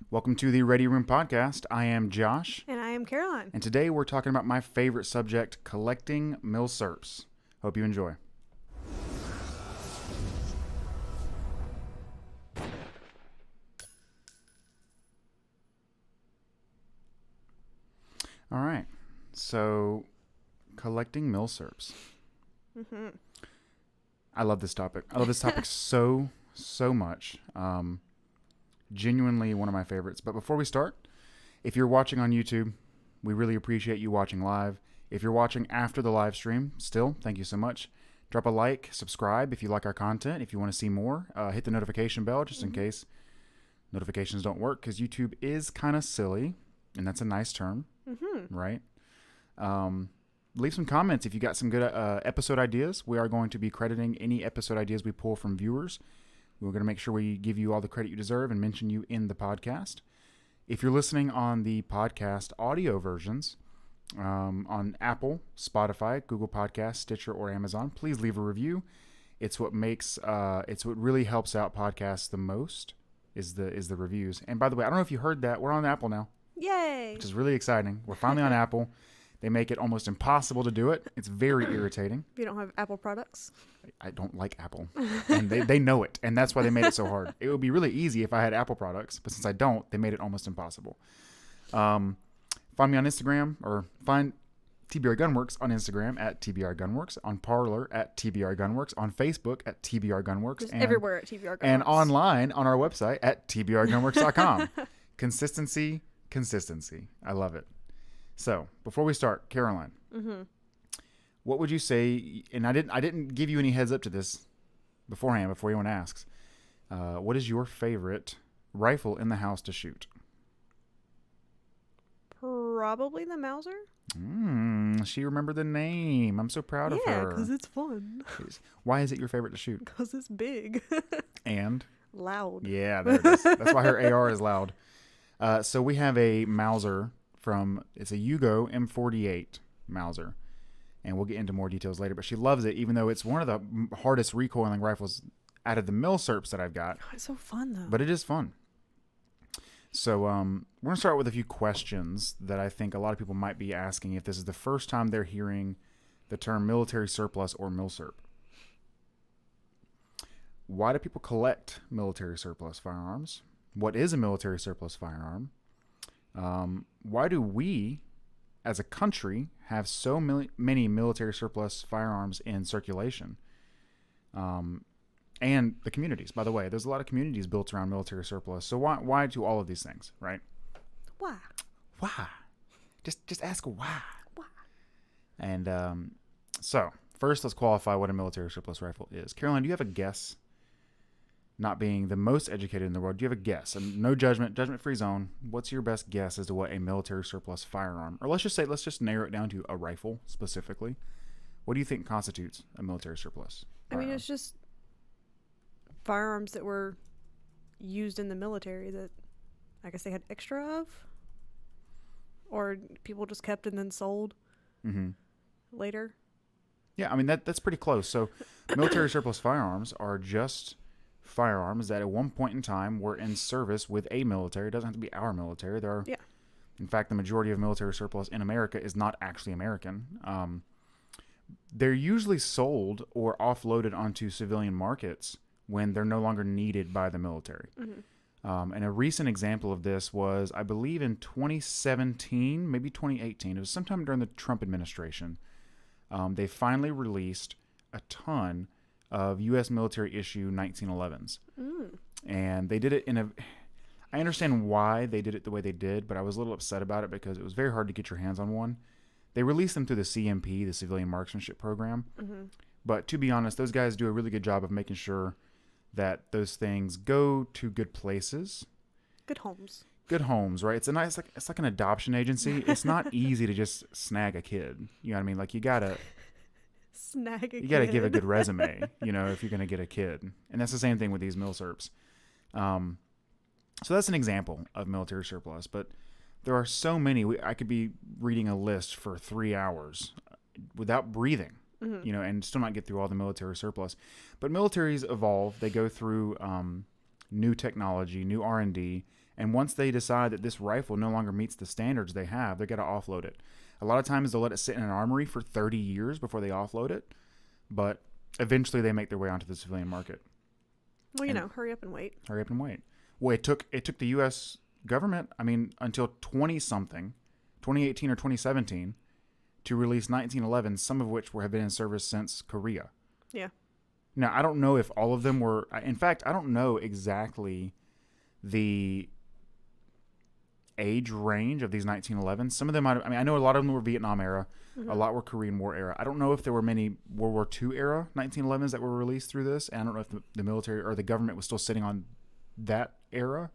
Welcome to the Ready Room Podcast. I am Josh. And I am Caroline. And today we're talking about my favorite subject, collecting milsurps. Hope you enjoy. All right. So, collecting milsurps. Mm-hmm. I love this topic. I love this topic so much. Genuinely one of my favorites. But before we start, if you're watching on YouTube, we really appreciate you watching live. If you're watching after the live stream, still, thank you so much. Drop a like, subscribe if you like our content. If you want to see more, hit the notification bell just in case notifications don't work, because YouTube is kind of silly, and that's a nice term, right? Leave some comments if you got some good episode ideas. We are going to be crediting any episode ideas we pull from viewers. We're going to make sure we give you all the credit you deserve and mention you in the podcast. If you're listening on the podcast audio versions, on Apple, Spotify, Google Podcasts, Stitcher, or Amazon, please leave a review. It's what makes, it's what really helps out podcasts the most is the reviews. And by the way, I don't know if you heard that, we're on Apple now. Yay! Which is really exciting. We're finally on Apple. They make it almost impossible to do it. It's very irritating. If you don't have Apple products. I don't like Apple. And they know it. And that's why they made it so hard. It would be really easy if I had Apple products. But since I don't, they made it almost impossible. Find me on Instagram, or find TBR Gunworks on Instagram at TBR Gunworks, on Parler at TBR Gunworks, on Facebook at TBR Gunworks. Just everywhere at TBR Gunworks. And online on our website at tbrgunworks.com. Consistency. I love it. So, before we start, Caroline, what would you say, and I didn't give you any heads up to this beforehand, before anyone asks, what is your favorite rifle in the house to shoot? Probably the Mauser. She remembered the name. I'm so proud of her. Yeah, because it's fun. Why is it your favorite to shoot? Because it's big. And? Loud. Yeah, there it is. That's why her AR is loud. So we have a Mauser it's a Yugo M48 Mauser, and we'll get into more details later, but she loves it, even though it's one of the hardest recoiling rifles out of the milsurps that I've got. Oh, it's so fun though. But it is fun. So we're going to start with a few questions that I think a lot of people might be asking if this is the first time they're hearing the term military surplus or milsurp. Why do people collect military surplus firearms? What is a military surplus firearm? Why do we, as a country, have so many military surplus firearms in circulation? And the communities, by the way. There's a lot of communities built around military surplus. So why do all of these things, right? Why? Just ask why. Why? And so, first let's qualify what a military surplus rifle is. Caroline, do you have a guess? Not being the most educated in the world, do you have a guess? No judgment-free zone. What's your best guess as to what a military surplus firearm, or let's just narrow it down to a rifle specifically. What do you think constitutes a military surplus firearm? I mean, it's just firearms that were used in the military that I guess they had extra of, or people just kept and then sold later. Yeah, I mean that's pretty close. So, military surplus firearms are just firearms that at one point in time were in service with a military. It doesn't have to be our military. In fact, the majority of military surplus in America is not actually American. They're usually sold or offloaded onto civilian markets when they're no longer needed by the military. And a recent example of this was, I believe, in 2017, maybe 2018. It was sometime during the Trump administration. They finally released a ton of U.S. military issue 1911s. And they did it I understand why they did it the way they did, but I was a little upset about it because it was very hard to get your hands on one. They released them through the CMP, the Civilian Marksmanship Program. But to be honest, those guys do a really good job of making sure that those things go to good places. Good homes. Good homes, right? It's like an adoption agency. It's not easy to just snag a kid. You know what I mean? Like you gotta give a good resume, if you're going to get a kid. And that's the same thing with these milsurps. So that's an example of military surplus, but there are so many. I could be reading a list for 3 hours without breathing, and still not get through all the military surplus. But militaries evolve. They go through new technology, new R&D, And once they decide that this rifle no longer meets the standards they have, they're going to offload it. A lot of times they'll let it sit in an armory for 30 years before they offload it. But eventually they make their way onto the civilian market. Well, hurry up and wait. Hurry up and wait. Well, it took the U.S. government, until 2018 or 2017, to release 1911, some of which have been in service since Korea. Yeah. Now, I don't know if all of them were... In fact, I don't know exactly the age range of these 1911s. Some of them, I know a lot of them were Vietnam era. Mm-hmm. A lot were Korean War era. I don't know if there were many World War II era 1911s that were released through this. And I don't know if the military or the government was still sitting on that era.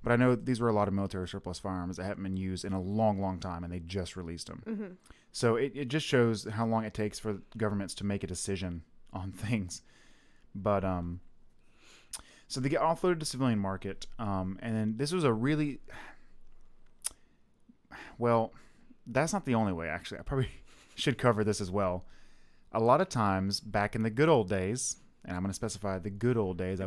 But I know these were a lot of military surplus firearms that haven't been used in a long, long time, and they just released them. Mm-hmm. So it just shows how long it takes for governments to make a decision on things. But so they get offloaded to civilian market, and then this was a really... Well, that's not the only way, actually. I probably should cover this as well. A lot of times, back in the good old days, and I'm going to specify the good old days, I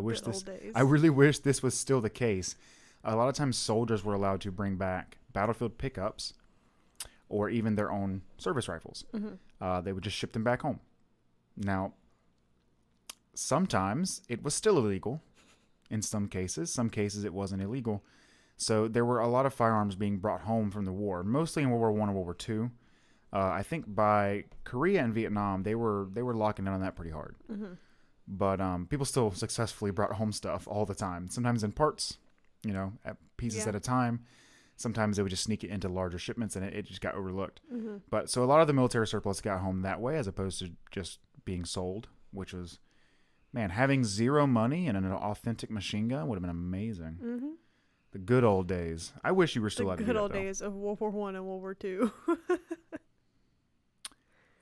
really wish this was still the case. A lot of times, soldiers were allowed to bring back battlefield pickups or even their own service rifles. Mm-hmm. They would just ship them back home. Now, sometimes it was still illegal. In some cases it wasn't illegal. So there were a lot of firearms being brought home from the war, mostly in World War I and World War II. I think by Korea and Vietnam, they were locking in on that pretty hard. Mm-hmm. But people still successfully brought home stuff all the time, sometimes in parts, at pieces at a time. Sometimes they would just sneak it into larger shipments, and it just got overlooked. Mm-hmm. But so a lot of the military surplus got home that way, as opposed to just being sold, which was, man, having zero money and an authentic machine gun would have been amazing. Mm-hmm. The good old days. I wish you were still alive. The good old days of World War I and World War II.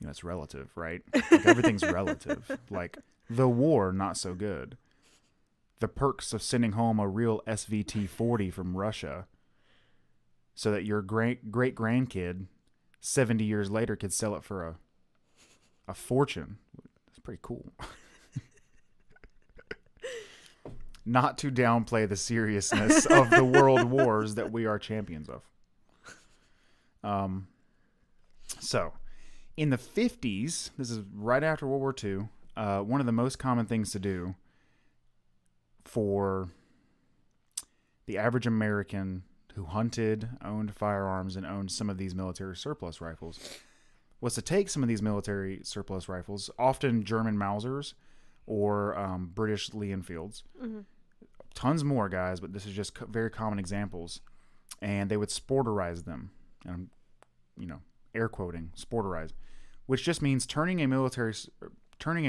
It's relative, right? Like, everything's relative. Like, the war, not so good. The perks of sending home a real SVT-40 from Russia so that your great-grandkid 70 years later could sell it for a fortune. That's pretty cool. Not to downplay the seriousness of the world wars that we are champions of. So, in the 50s, this is right after World War II, one of the most common things to do for the average American who hunted, owned firearms, and owned some of these military surplus rifles was to take some of these military surplus rifles, often German Mausers or British Lee Enfields. Mm-hmm. Tons more, guys, but this is just very common examples. And they would sporterize them. And I'm, air quoting, sporterize, which just means turning a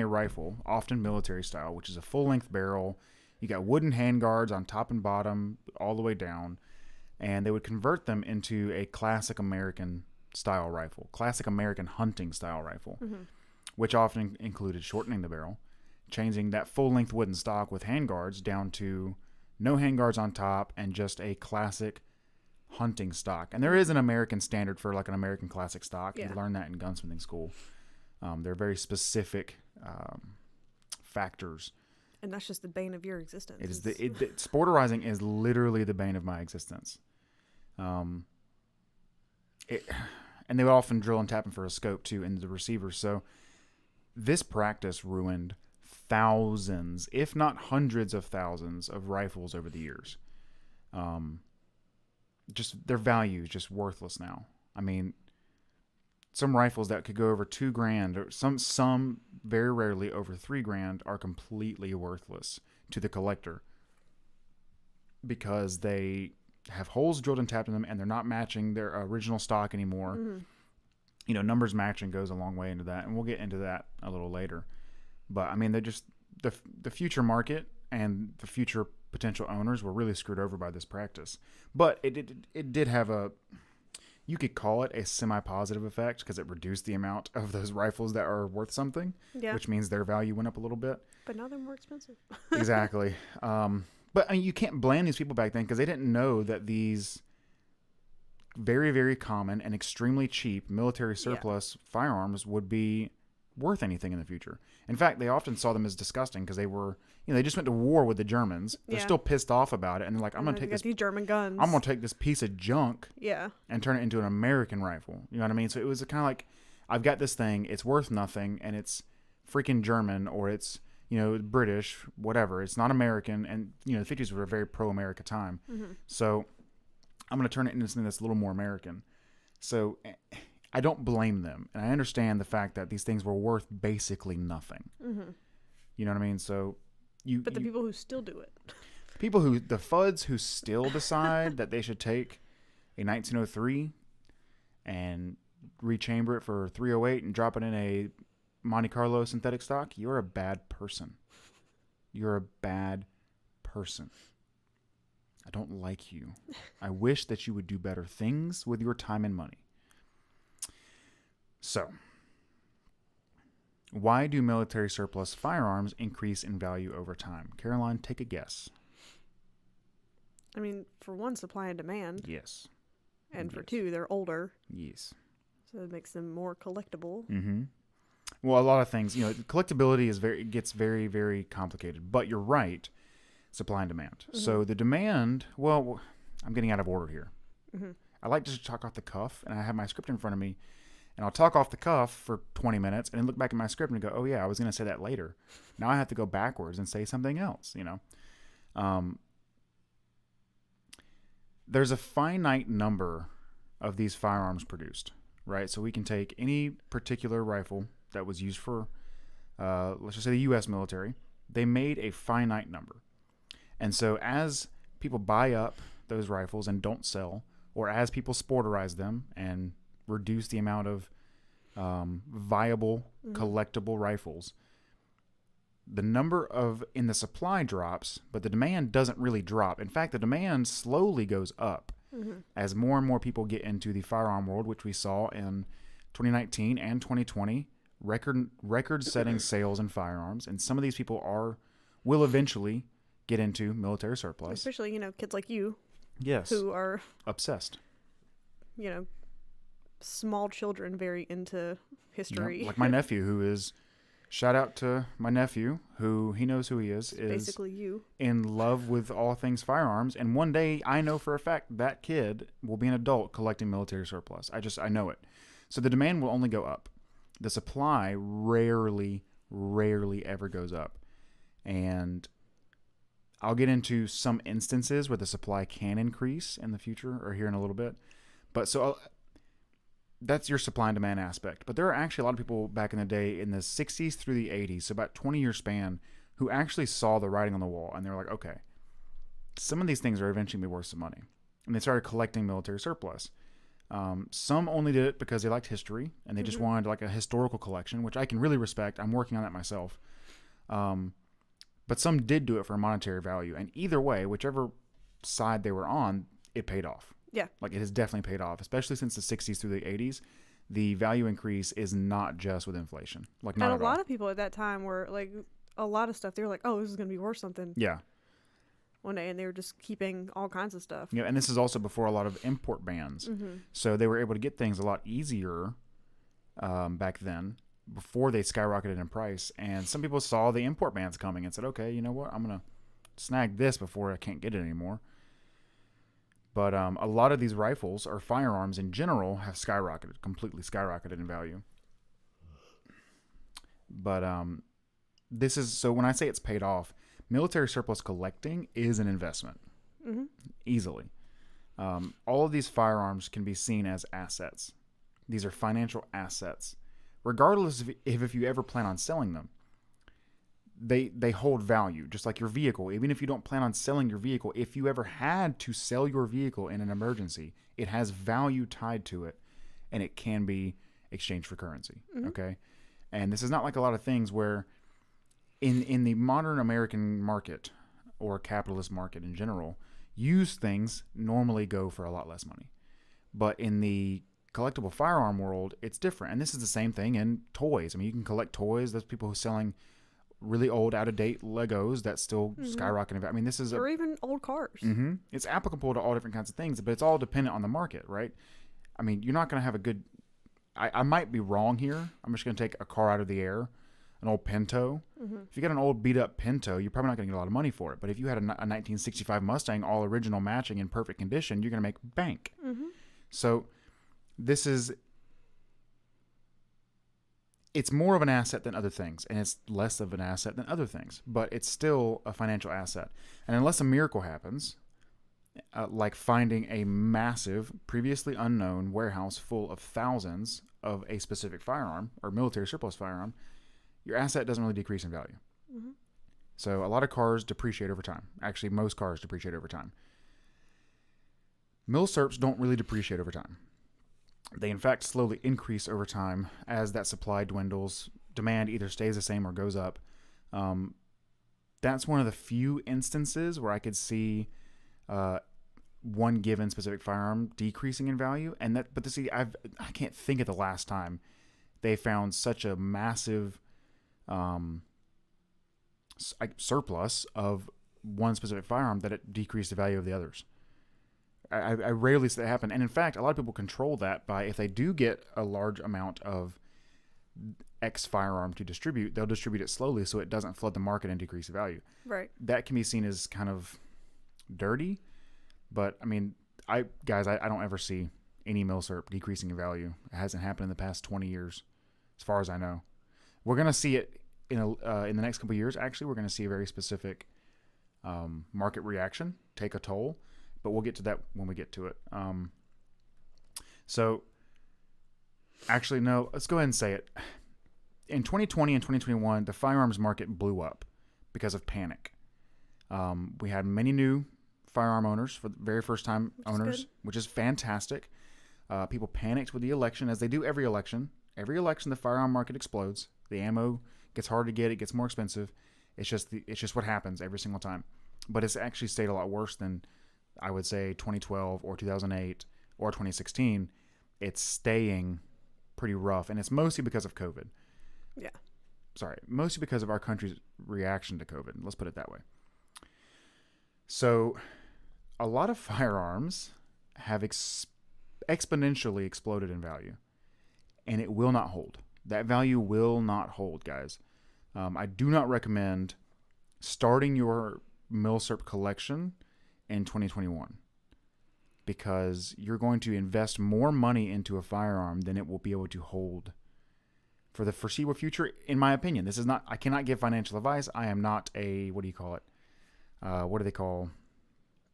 rifle, often military style, which is a full-length barrel. You got wooden handguards on top and bottom, all the way down. And they would convert them into a classic American style rifle, classic American hunting style rifle, mm-hmm. which often included shortening the barrel, changing that full-length wooden stock with handguards down to no handguards on top and just a classic hunting stock. And there is an American standard for like an American classic stock. Yeah. You learn that in gunsmithing school. They're very specific factors. And that's just the bane of your existence. Sporterizing is literally the bane of my existence. And they would often drill and tap them for a scope too into the receiver. So this practice ruined thousands, if not hundreds of thousands of rifles over the years. Just their value is just worthless now. I mean, some rifles that could go over $2,000 or some very rarely over $3,000 are completely worthless to the collector because they have holes drilled and tapped in them and they're not matching their original stock anymore. Mm-hmm. Numbers matching goes a long way into that, and we'll get into that a little later. But I mean, they're just the future market and the future potential owners were really screwed over by this practice. But it did have you could call it a semi-positive effect because it reduced the amount of those rifles that are worth something, which means their value went up a little bit. But now they're more expensive. Exactly. But I mean, you can't blame these people back then because they didn't know that these very, very common and extremely cheap military surplus firearms would be worth anything in the future. In fact, they often saw them as disgusting because they were, they just went to war with the Germans. They're still pissed off about it, and they're like, I'm going to take these German guns. I'm going to take this piece of junk, yeah, and turn it into an American rifle. You know what I mean? So it was kind of like, I've got this thing, it's worth nothing, and it's freaking German, or it's British, whatever. It's not American, and the 50s were a very pro-America time. Mm-hmm. So I'm going to turn it into something that's a little more American. So I don't blame them, and I understand the fact that these things were worth basically nothing. Mm-hmm. You know what I mean? So but the people who still do it, the FUDs who still decide that they should take a 1903 and rechamber it for 308 and drop it in a Monte Carlo synthetic stock, you're a bad person. You're a bad person. I don't like you. I wish that you would do better things with your time and money. So, why do military surplus firearms increase in value over time? Caroline, take a guess. I mean, for one, supply and demand. Yes. And for two, they're older. Yes. So it makes them more collectible. Mm-hmm. Well, a lot of things, collectability gets very, very complicated. But you're right, supply and demand. Mm-hmm. So the demand, well, I'm getting out of order here. Mm-hmm. I like to just talk off the cuff, and I have my script in front of me, and I'll talk off the cuff for 20 minutes, and then look back at my script and go, oh yeah, I was going to say that later. Now I have to go backwards and say something else, There's a finite number of these firearms produced, right? So we can take any particular rifle that was used for, let's just say the U.S. military. They made a finite number. And so as people buy up those rifles and don't sell, or as people sporterize them and reduce the amount of viable, collectible rifles, the number in the supply drops, but the demand doesn't really drop. In fact, the demand slowly goes up as more and more people get into the firearm world, which we saw in 2019 and 2020. Record-setting sales in firearms, and some of these people will eventually get into military surplus. Especially, kids like you. Yes. Who are obsessed. Small children very into history. Like my nephew, who is, shout out to my nephew, who he knows who he is basically you. In love with all things firearms, and one day I know for a fact that kid will be an adult collecting military surplus. I know it. So the demand will only go up. The supply rarely ever goes up. And I'll get into some instances where the supply can increase in the future or here in a little bit. But so that's your supply and demand aspect. But there are actually a lot of people back in the day in the 60s through the 80s, so about 20-year span, who actually saw the writing on the wall. And they were like, okay, some of these things are eventually going to be worth some money. And they started collecting military surplus. Some only did it because they liked history and they just wanted like a historical collection, which I can really respect. I'm working on that myself. But some did do it for a monetary value. And either way, whichever side they were on, it paid off. Yeah. Like it has definitely paid off, especially since the 60s through the 80s. The value increase is not just with inflation. Like not and a lot of people at that time were like, a lot of stuff, they were like, oh, this is going to be worth something. Yeah. One day, and they were just keeping all kinds of stuff. Yeah, and this is also before a lot of import bans. So they were able to get things a lot easier back then before they skyrocketed in price. And some people saw the import bans coming and said, okay, you know what? I'm going to snag this before I can't get it anymore. But a lot of these rifles or firearms in general have completely skyrocketed in value. But this is, so when I say it's paid off, military surplus collecting is an investment. Easily. All of these firearms can be seen as assets. These are financial assets. Regardless if you ever plan on selling them, they hold value, just like your vehicle. Even if you don't plan on selling your vehicle, if you ever had to sell your vehicle in an emergency, it has value tied to it, and it can be exchanged for currency. Okay? And this is not like a lot of things where in the modern American market or capitalist market in general, used things normally go for a lot less money. But in the collectible firearm world, it's different. And this is the same thing in toys. I mean, you can collect toys. There's people who are selling really old, out-of-date Legos that still skyrocket. I mean, this is... Or even old cars. It's applicable to all different kinds of things, but it's all dependent on the market, right? I mean, you're not going to have a good I might be wrong here. I'm just going to take a car out of the air, an old Pinto. If you got an old beat up Pinto, you're probably not going to get a lot of money for it. But if you had a 1965 Mustang, all original matching in perfect condition, you're going to make bank. So this is, it's more of an asset than other things, and it's less of an asset than other things, but it's still a financial asset. And unless a miracle happens, like finding a massive, previously unknown warehouse full of thousands of a specific firearm or military surplus firearm, your asset doesn't really decrease in value. So a lot of cars depreciate over time. Actually, most cars depreciate over time. Milsurps don't really depreciate over time. They, in fact, slowly increase over time as that supply dwindles. Demand either stays the same or goes up. That's one of the few instances where I could see one given specific firearm decreasing in value. I can't think of the last time they found such a massive surplus of one specific firearm that it decreased the value of the others. I rarely see that happen. And in fact, a lot of people control that by, if they do get a large amount of X firearm to distribute, they'll distribute it slowly so it doesn't flood the market and decrease the value. Right. That can be seen as kind of dirty, but I mean, I don't ever see any milsurp decreasing in value. It hasn't happened in the past 20 years, as far as I know. We're going to see it in the next couple of years. Actually, we're going to see a very specific market reaction take a toll. But we'll get to that when we get to it. So, actually, no, let's go ahead and say it. In 2020 and 2021, the firearms market blew up because of panic. We had many new firearm owners for the very first time owners, which is fantastic. People panicked with the election, as they do every election. Every election, the firearm market explodes. The ammo gets hard to get. It gets more expensive. It's just what happens every single time. But it's actually stayed a lot worse than, I would say, 2012 or 2008 or 2016. It's staying pretty rough, and it's mostly because of COVID. Yeah. Sorry, mostly because of our country's reaction to COVID. Let's put it that way. So, a lot of firearms have exponentially exploded in value, and it will not hold. That value will not hold, guys. I do not recommend starting your milsurp collection in 2021, because you're going to invest more money into a firearm than it will be able to hold for the foreseeable future, in my opinion. This is not, I cannot give financial advice. I am not a, what do you call it? What do they call?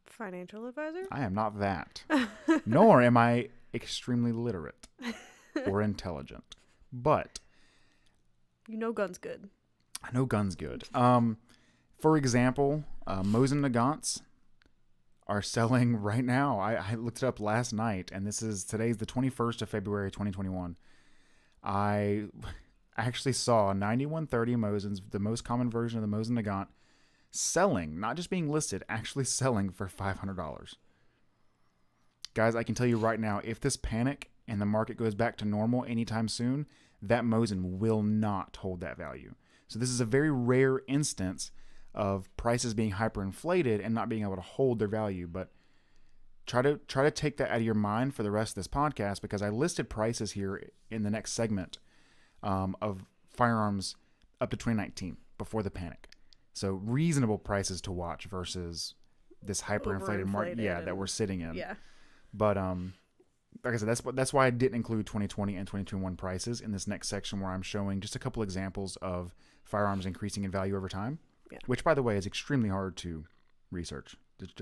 Financial advisor? I am not that. Nor am I extremely literate or intelligent. But you know guns good. I know guns good. For example, Mosin Nagants are selling right now. I looked it up last night, and today's the 21st of February, 2021. I actually saw 9130 Mosins, the most common version of the Mosin Nagant, selling, not just being listed, actually selling for $500. Guys, I can tell you right now, if this panic and the market goes back to normal anytime soon, that Mosin will not hold that value. So this is a very rare instance of prices being hyperinflated and not being able to hold their value. But try to take that out of your mind for the rest of this podcast, because I listed prices here in the next segment of firearms up to 2019 before the panic. So reasonable prices to watch versus this hyperinflated market, that we're sitting in. Yeah. But like I said, that's why I didn't include 2020 and 2021 prices in this next section, where I'm showing just a couple examples of firearms increasing in value over time. Yeah. Which, by the way, is extremely hard to research. It's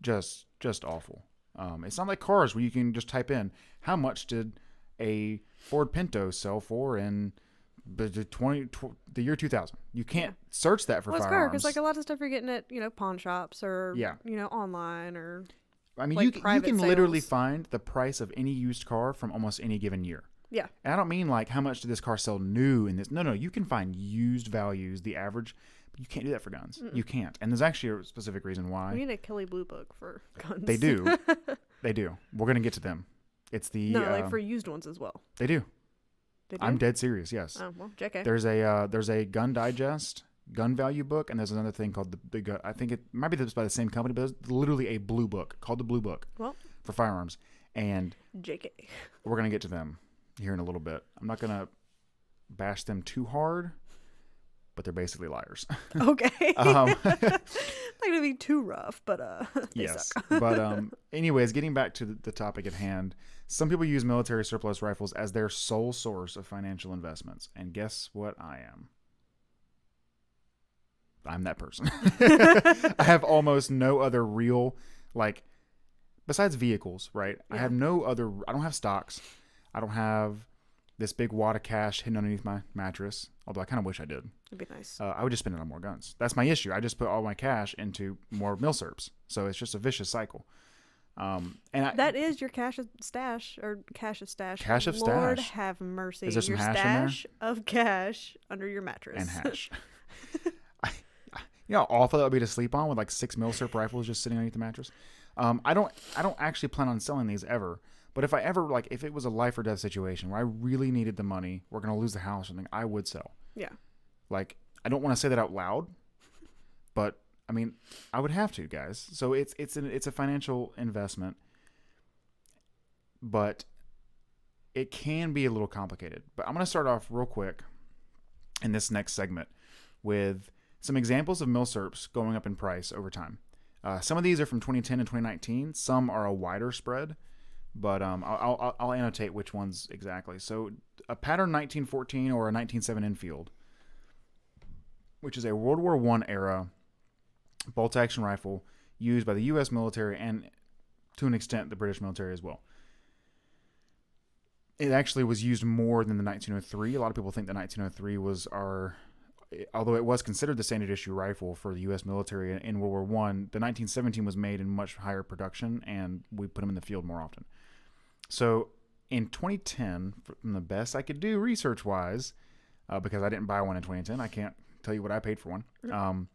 just awful. It's not like cars where you can just type in, how much did a Ford Pinto sell for in the year 2000? You can't search that for firearms. It's hard because like a lot of stuff you're getting at pawn shops or online or. I mean, like you can sales. literally find the price of any used car from almost any given year. Yeah. And I don't mean like how much did this car sell new in this. No, you can find used values, the average, but you can't do that for guns. Mm-mm. You can't. And there's actually a specific reason why. We need a Kelly Blue Book for guns. They do. They do. We're going to get to them. It's the... like for used ones as well. They do. They do? I'm dead serious, yes. Oh, well, JK. There's a gun digest, gun value book, and there's another thing called I think it might be by the same company, but it's literally a blue book called the Blue Book for firearms. And JK. we're going to get to them. here in a little bit. I'm not going to bash them too hard, but they're basically liars. Okay. Not going to be too rough, but they yes. suck. But anyways, getting back to the topic at hand, some people use military surplus rifles as their sole source of financial investments. And guess what I am? I'm that person. I have almost no other real, like, besides vehicles, right? Yeah. I don't have stocks. I don't have this big wad of cash hidden underneath my mattress, although I kind of wish I did. It'd be nice. I would just spend it on more guns. That's my issue. I just put all my cash into more milsurps. So it's just a vicious cycle. That is your cash of stash. Cash of stash. Lord have mercy. Is there some your hash stash of cash under your mattress. And hash. You know how awful that would be to sleep on with like 6 milsurp rifles just sitting underneath the mattress? I don't actually plan on selling these ever. But if it was a life or death situation where I really needed the money, we're going to lose the house or something, I would sell. Yeah. Like, I don't want to say that out loud, but I mean, I would have to, guys. So it's a financial investment, but it can be a little complicated. But I'm going to start off real quick in this next segment with some examples of milsurps going up in price over time. Some of these are from 2010 and 2019. Some are a wider spread, but I'll annotate which ones exactly. So a pattern 1914 or a 1907 Enfield, which is a World War I era bolt-action rifle used by the U.S. military and, to an extent, the British military as well. It actually was used more than the 1903. A lot of people think the 1903 was although it was considered the standard issue rifle for the U.S. military in World War I, the 1917 was made in much higher production, and we put them in the field more often. So in 2010, from the best I could do research-wise, because I didn't buy one in 2010, I can't tell you what I paid for one.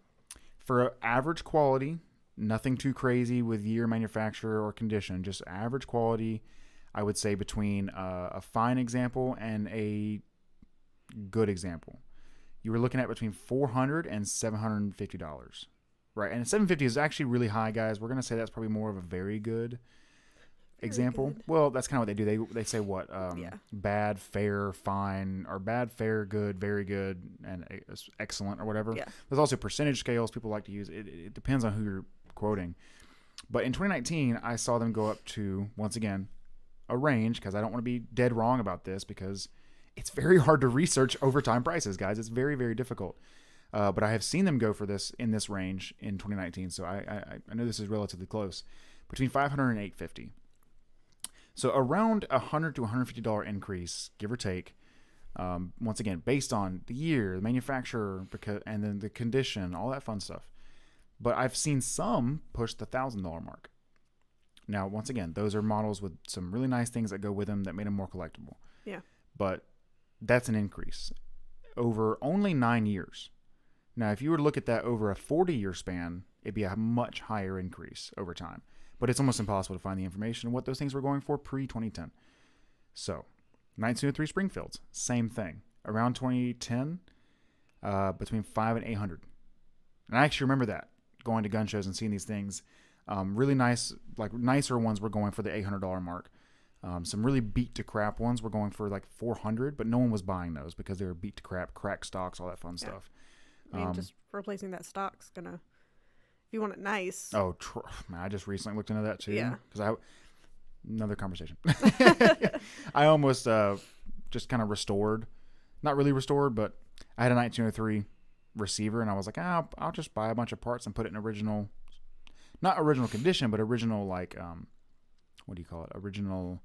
For average quality, nothing too crazy with year, manufacturer, or condition, just average quality, I would say between a fine example and a good example. You were looking at between $400 and $750, right? And $750 is actually really high, guys. We're going to say that's probably more of a very good example. Good. Well, that's kind of what they do. They say what? Bad, fair, fine, or bad, fair, good, very good, and excellent, or whatever. Yeah. There's also percentage scales people like to use. It depends on who you're quoting. But in 2019, I saw them go up to, once again, a range, because I don't want to be dead wrong about this, because it's very hard to research overtime prices, guys. It's very, very difficult. But I have seen them go for this in this range in 2019, so I know this is relatively close. Between $500 and $850. So around $100 to $150 increase, give or take. Once again, based on the year, the manufacturer, and then the condition, all that fun stuff. But I've seen some push the $1,000 mark. Now, once again, those are models with some really nice things that go with them that made them more collectible. Yeah. But that's an increase over only 9 years. Now, if you were to look at that over a 40-year span, it'd be a much higher increase over time. But it's almost impossible to find the information on what those things were going for pre-2010. So, 1903 Springfields, same thing. Around 2010, between $500 and $800. And I actually remember that, going to gun shows and seeing these things. Really nice, like nicer ones were going for the $800 mark. Some really beat to crap ones were going for like $400, but no one was buying those because they were beat to crap, cracked stocks, all that fun stuff. I mean, just replacing that stock's gonna, if you want it nice. Oh, man, I just recently looked into that too. Yeah. Because another conversation. I almost just kind of restored, not really restored, but I had a 1903 receiver, and I was like, I'll just buy a bunch of parts and put it in original, not original condition, but original, like, what do you call it? Original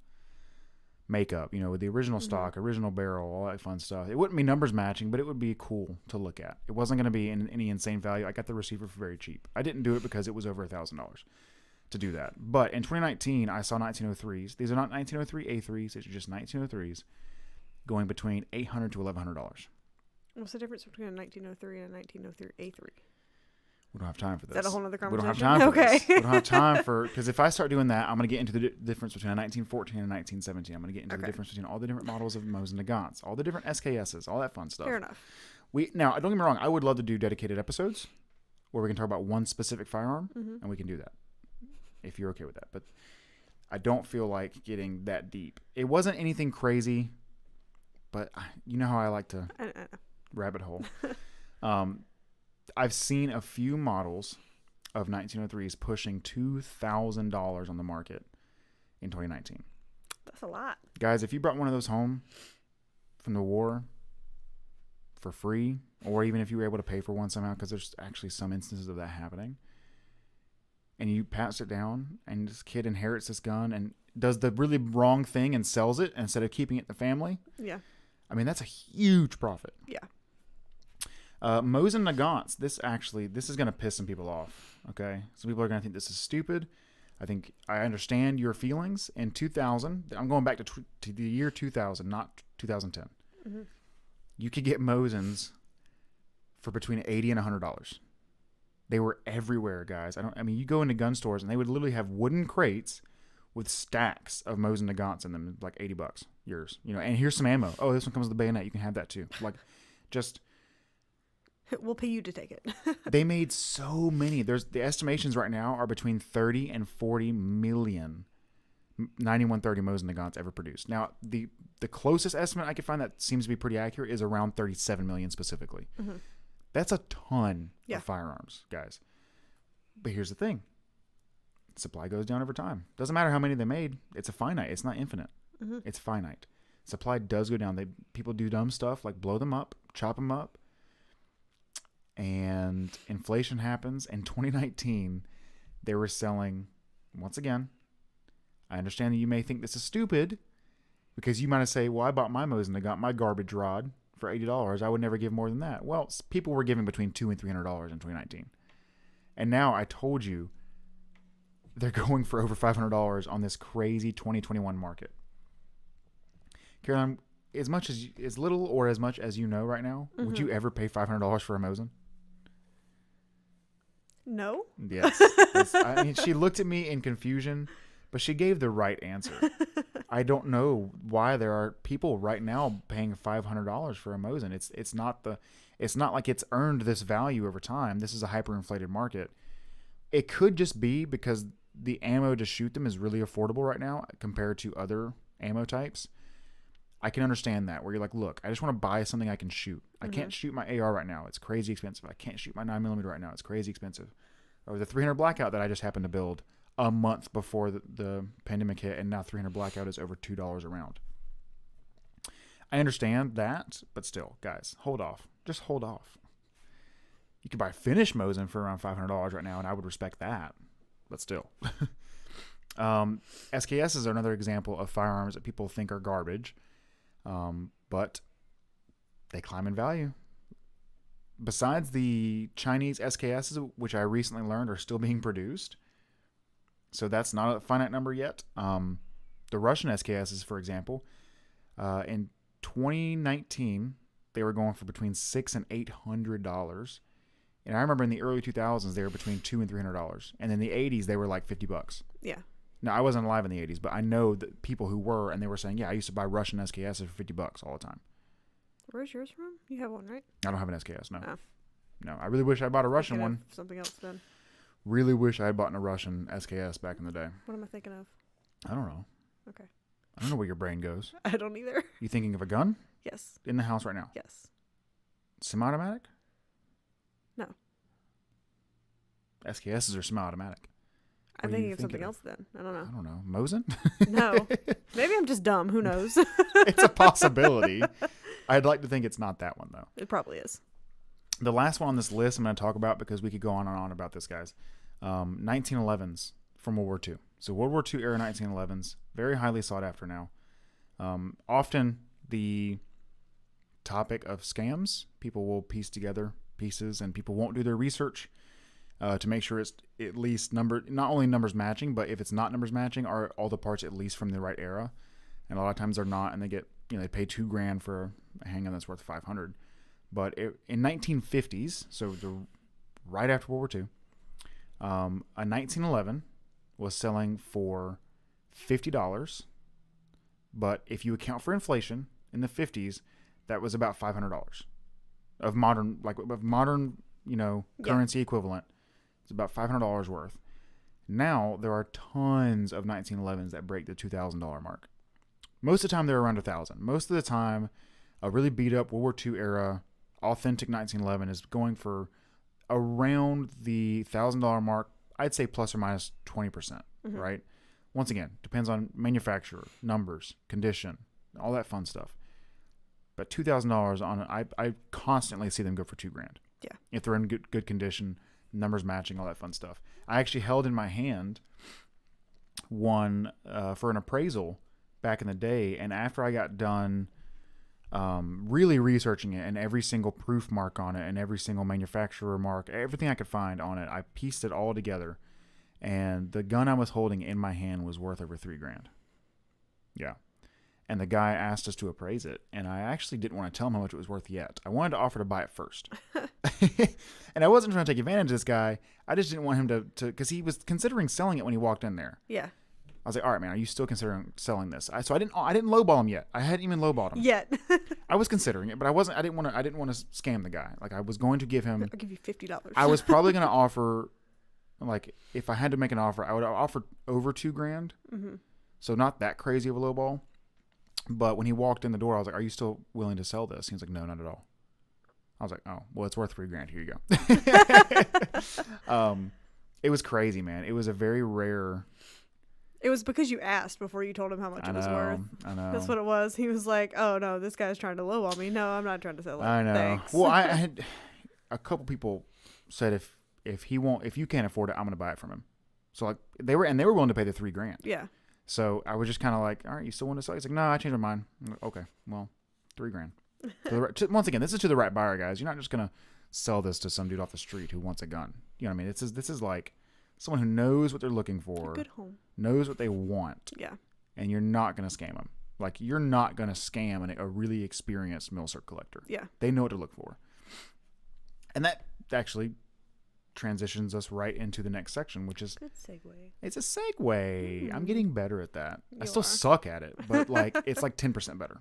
makeup, with the original stock, original barrel, all that fun stuff. It wouldn't be numbers matching, but it would be cool to look at. It wasn't going to be in any insane value. I got the receiver for very cheap. I didn't do it because it was over $1,000 to do that. But in 2019, I saw 1903s. These are not 1903 A3s. These are just 1903s going between $800 to $1,100. What's the difference between a 1903 and a 1903 A3? We don't have time for this. Is that a whole other conversation? We don't have time for this. We don't have time for, because if I start doing that, I'm going to get into the difference between a 1914 and a 1917. I'm going to get into the difference between all the different models of Mosin Nagants, all the different SKSs, all that fun stuff. Fair enough. Now, don't get me wrong. I would love to do dedicated episodes where we can talk about one specific firearm, and we can do that if you're okay with that. But I don't feel like getting that deep. It wasn't anything crazy. but you know how I like to I know. rabbit hole. I've seen a few models of 1903s pushing $2,000 on the market in 2019. That's a lot. Guys, if you brought one of those home from the war for free, or even if you were able to pay for one somehow, because there's actually some instances of that happening, and you pass it down, and this kid inherits this gun and does the really wrong thing and sells it instead of keeping it in the family. Yeah. I mean, that's a huge profit. Yeah. Mosin Nagants, this is going to piss some people off, okay? Some people are going to think this is stupid. I understand your feelings. In 2000, I'm going back to the year 2000, not 2010. Mm-hmm. You could get Mosins for between $80 and $100. They were everywhere, guys. You go into gun stores and they would literally have wooden crates with stacks of Mosin Nagants in them, like $80. Yours, and here's some ammo. Oh, this one comes with a bayonet. You can have that too. Like, just. We'll pay you to take it. They made so many. The estimations right now are between 30 and 40 million 9130 Mosin Nagants ever produced. Now, the closest estimate I could find that seems to be pretty accurate is around 37 million specifically. Mm-hmm. That's a ton of firearms, guys. But here's the thing. Supply goes down over time. Doesn't matter how many they made. It's a finite. It's not infinite. Mm-hmm. It's finite. Supply does go down. People do dumb stuff like blow them up, chop them up. And inflation happens. In 2019, they were selling, once again, I understand that you may think this is stupid because you might say, well, I bought my Mosin, I got my garbage rod for $80. I would never give more than that. Well, people were giving between $200 and $300 in 2019. And now I told you they're going for over $500 on this crazy 2021 market. Caroline, as little or as much as you know right now, mm-hmm. would you ever pay $500 for a Mosin? No. Yes. She looked at me in confusion, but she gave the right answer. I don't know why there are people right now paying $500 for a Mosin. It's not like it's earned this value over time. This is a hyperinflated market. It could just be because the ammo to shoot them is really affordable right now compared to other ammo types. I can understand that, where you're like, look, I just want to buy something I can shoot. I can't shoot my AR right now. It's crazy expensive. I can't shoot my 9mm right now. It's crazy expensive. Or the 300 Blackout that I just happened to build a month before the pandemic hit, and now 300 Blackout is over $2 a round. I understand that, but still, guys, hold off. Just hold off. You could buy a finished Mosin for around $500 right now, and I would respect that, but still. SKSs are another example of firearms that people think are garbage. But they climb in value. Besides the Chinese SKSs, which I recently learned are still being produced, so that's not a finite number yet. The Russian SKSs, for example, in 2019, they were going for between $600 and $800. And I remember in the early 2000s, they were between $200 and $300. And in the 80s, they were like $50. Yeah. Now, I wasn't alive in the 80s, but I know that people who were, and they were saying, yeah, I used to buy Russian SKSs for $50 all the time. Where's yours from? You have one, right? I don't have an SKS, no. Oh. No, I really wish I bought a Russian one. Something else then. Really wish I had bought a Russian SKS back in the day. What am I thinking of? I don't know. Okay. I don't know where your brain goes. I don't either. You thinking of a gun? Yes. In the house right now? Yes. Semi-automatic? No. SKSs are semi-automatic. I'm thinking of something else then. I don't know. I don't know. Mosin? No. Maybe I'm just dumb. Who knows? It's a possibility. I'd like to think it's not that one, though. It probably is. The last one on this list I'm going to talk about, because we could go on and on about this, guys. 1911s from World War II. So World War II era 1911s, very highly sought after now. Often the topic of scams, people will piece together pieces, and people won't do their research to make sure it's at least not only numbers matching, but if it's not numbers matching, are all the parts at least from the right era. And a lot of times they're not, and they get, they pay $2,000 for a handgun that's worth $500. But in 1950s, so right after World War II, a 1911 was selling for $50. But if you account for inflation in the 50s, that was about $500 of modern, currency equivalent. It's about $500 worth. Now there are tons of 1911s that break the $2,000 mark. Most of the time they're around $1,000. Most of the time a really beat up World War II era authentic 1911 is going for around the $1,000 mark. I'd say plus or minus 20%, right? Once again, depends on manufacturer, numbers, condition, all that fun stuff. But $2,000 on it, I constantly see them go for $2,000. Yeah. If they're in good condition, numbers matching, all that fun stuff. I actually held in my hand one for an appraisal back in the day, and after I got done really researching it and every single proof mark on it and every single manufacturer mark, everything I could find on it, I pieced it all together, and the gun I was holding in my hand was worth over $3,000. Yeah. And the guy asked us to appraise it, and I actually didn't want to tell him how much it was worth yet. I wanted to offer to buy it first. And I wasn't trying to take advantage of this guy. I just didn't want him to because he was considering selling it when he walked in there. Yeah. I was like, all right, man, are you still considering selling this? So I didn't lowball him yet. I hadn't even lowballed him yet. I was considering it, but I didn't want to scam the guy. Like, I was going to give him. I'll give you $50. I was probably going to offer, like, if I had to make an offer, I would offer over $2,000. So not that crazy of a lowball. But when he walked in the door, I was like, are you still willing to sell this? He was like, no, not at all. I was like, oh, well, it's worth $3,000. Here you go. It was crazy, man. It was a very rare. It was because you asked before you told him how much it was worth. I know. That's what it was. He was like, oh, no, this guy's trying to lowball me. No, I'm not trying to sell it. I know. Thanks. Well, I had a couple people said if you can't afford it, I'm going to buy it from him. So like they were willing to pay the $3,000. Yeah. So I was just kind of like, all right, you still want to sell? He's like, no, I changed my mind. I'm like, okay, well, $3,000. Once again, this is to the right buyer, guys. You're not just going to sell this to some dude off the street who wants a gun. You know what I mean? This is like someone who knows what they're looking for. A good home. Knows what they want. Yeah. And you're not going to scam them. Like, you're not going to scam a really experienced milsurp collector. Yeah. They know what to look for. And that actually transitions us right into the next section, which is... Good segue. It's a segue. I'm getting better at that. I still are. suck at it, but like it's like 10% better.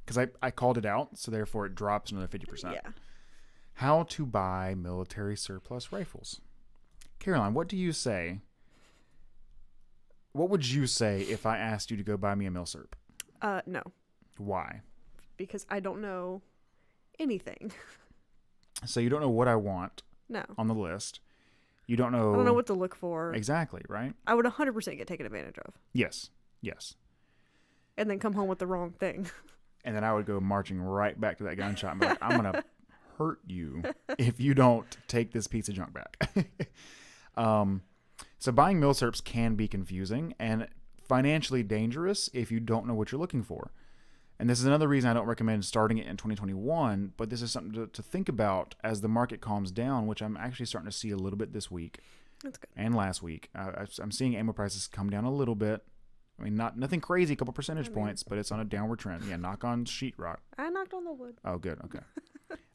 Because I called it out, so therefore it drops another 50%. Yeah. How to buy military surplus rifles. Caroline, what do you say? What would you say if I asked you to go buy me a milsurp? No. Why? Because I don't know anything. So you don't know what I want No. on the list. You don't know... I don't know what to look for. Exactly, right? I would 100% get taken advantage of. Yes. Yes. And then come home with the wrong thing. And then I would go marching right back to that gun shop and be like, I'm going to hurt you if you don't take this piece of junk back. So buying milsurps can be confusing and financially dangerous if you don't know what you're looking for. And this is another reason I don't recommend starting it in 2021, but this is something to think about as the market calms down, which I'm actually starting to see a little bit this week. That's good. And last week. I'm seeing ammo prices come down a little bit. I mean, nothing crazy, a couple percentage points, but it's on a downward trend. Yeah, knock on sheetrock. I knocked on the wood. Oh, good. Okay.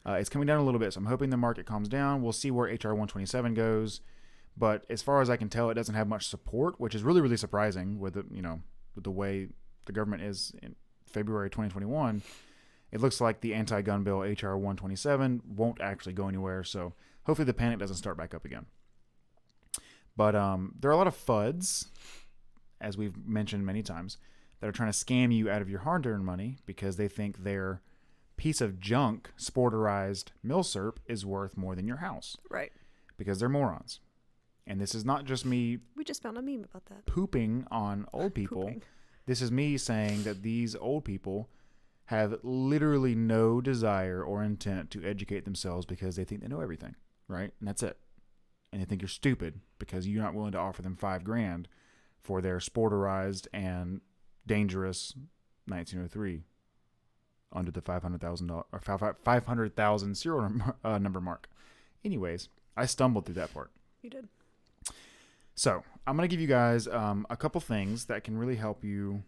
It's coming down a little bit, so I'm hoping the market calms down. We'll see where HR 127 goes. But as far as I can tell, it doesn't have much support, which is really, really surprising with the way the government is in February 2021. It looks like the anti-gun bill HR 127 won't actually go anywhere, so hopefully the panic doesn't start back up again. But there are a lot of FUDs, as we've mentioned many times, that are trying to scam you out of your hard-earned money because they think their piece of junk, sporterized milsurp, is worth more than your house. Right. Because they're morons. And this is not just me... We just found a meme about that. ...pooping on old people. Pooping. This is me saying that these old people have literally no desire or intent to educate themselves because they think they know everything, right? And that's it. And they think you're stupid because you're not willing to offer them $5,000 for their sporterized and dangerous 1903 under the $500,000 or 500,000 serial number mark. Anyways, I stumbled through that part. You did. So I'm going to give you guys a couple things that can really help you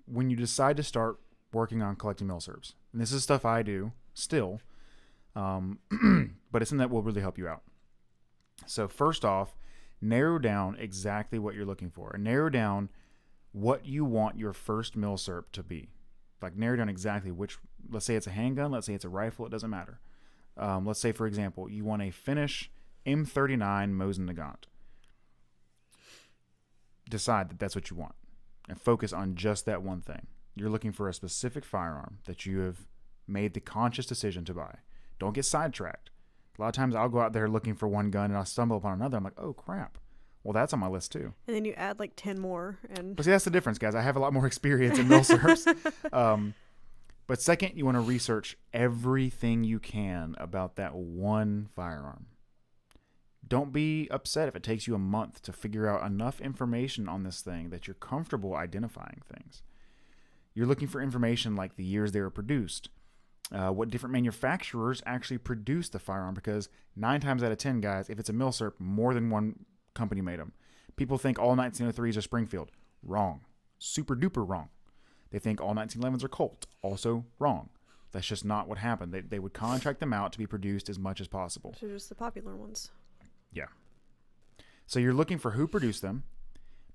when you decide to start working on collecting milsurps. And this is stuff I do still, but it's something that will really help you out. So first off, narrow down exactly what you're looking for and narrow down what you want your first milsurp to be. Like narrow down exactly which, let's say it's a handgun, let's say it's a rifle, it doesn't matter. Let's say, for example, you want a Finnish M39 Mosin Nagant. Decide that that's what you want and focus on just that one thing. You're looking for a specific firearm that you have made the conscious decision to buy. Don't get sidetracked. A lot of times I'll go out there looking for one gun and I'll stumble upon another. I'm like, oh crap. Well, that's on my list too. And then you add like 10 more. But see, that's the difference, guys. I have a lot more experience in milsurps. But second, you want to research everything you can about that one firearm. Don't be upset if it takes you a month to figure out enough information on this thing that you're comfortable identifying things. You're looking for information like the years they were produced, what different manufacturers actually produced the firearm, because 9 times out of 10, guys, if it's a milsurp, more than one company made them. People think all 1903s are Springfield. Wrong. Super duper wrong. They think all 1911s are Colt. Also wrong. That's just not what happened. They would contract them out to be produced as much as possible. So just the popular ones. Yeah. So you're looking for who produced them.